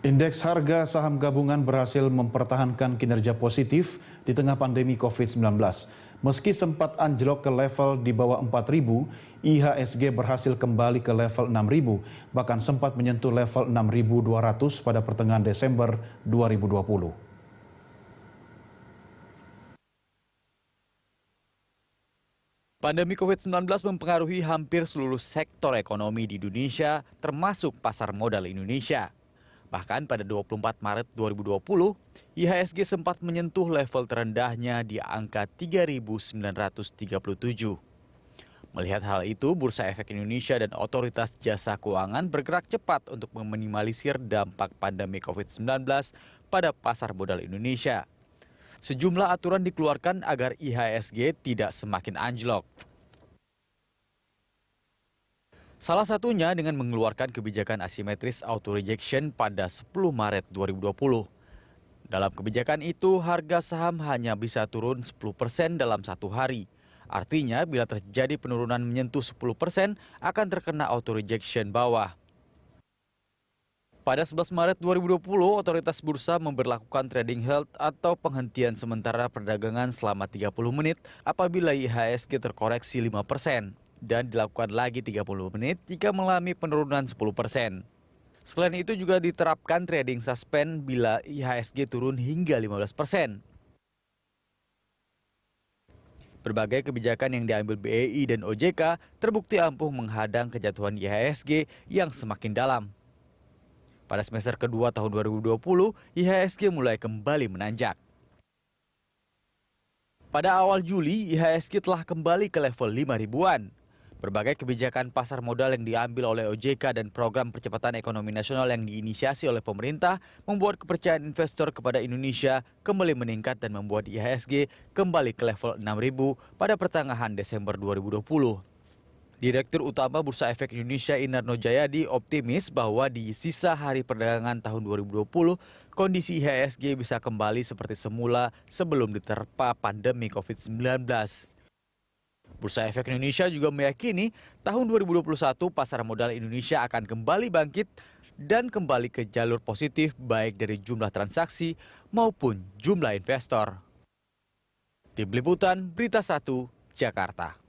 Indeks harga saham gabungan berhasil mempertahankan kinerja positif di tengah pandemi COVID-19. Meski sempat anjlok ke level di bawah 4.000, IHSG berhasil kembali ke level 6.000, bahkan sempat menyentuh level 6.200 pada pertengahan Desember 2020. Pandemi COVID-19 mempengaruhi hampir seluruh sektor ekonomi di Indonesia, termasuk pasar modal Indonesia. Bahkan pada 24 Maret 2020, IHSG sempat menyentuh level terendahnya di angka 3.937. Melihat hal itu, Bursa Efek Indonesia dan Otoritas Jasa Keuangan bergerak cepat untuk meminimalisir dampak pandemi COVID-19 pada pasar modal Indonesia. Sejumlah aturan dikeluarkan agar IHSG tidak semakin anjlok. Salah satunya dengan mengeluarkan kebijakan asimetris auto rejection pada 10 Maret 2020. Dalam kebijakan itu, harga saham hanya bisa turun 10% dalam satu hari. Artinya, bila terjadi penurunan menyentuh 10%, akan terkena auto rejection bawah. Pada 11 Maret 2020, otoritas bursa memberlakukan trading halt atau penghentian sementara perdagangan selama 30 menit apabila IHSG terkoreksi 5%. Dan dilakukan lagi 30 menit jika mengalami penurunan 10%. Selain itu juga diterapkan trading suspend bila IHSG turun hingga 15%. Berbagai kebijakan yang diambil BEI dan OJK terbukti ampuh menghadang kejatuhan IHSG yang semakin dalam. Pada semester kedua tahun 2020, IHSG mulai kembali menanjak. Pada awal Juli, IHSG telah kembali ke level 5.000-an. Berbagai kebijakan pasar modal yang diambil oleh OJK dan program percepatan ekonomi nasional yang diinisiasi oleh pemerintah membuat kepercayaan investor kepada Indonesia kembali meningkat dan membuat IHSG kembali ke level 6.000 pada pertengahan Desember 2020. Direktur Utama Bursa Efek Indonesia Inarno Jayadi optimis bahwa di sisa hari perdagangan tahun 2020, kondisi IHSG bisa kembali seperti semula sebelum diterpa pandemi COVID-19. Bursa Efek Indonesia juga meyakini tahun 2021 pasar modal Indonesia akan kembali bangkit dan kembali ke jalur positif baik dari jumlah transaksi maupun jumlah investor. Tim Liputan Berita 1, Jakarta.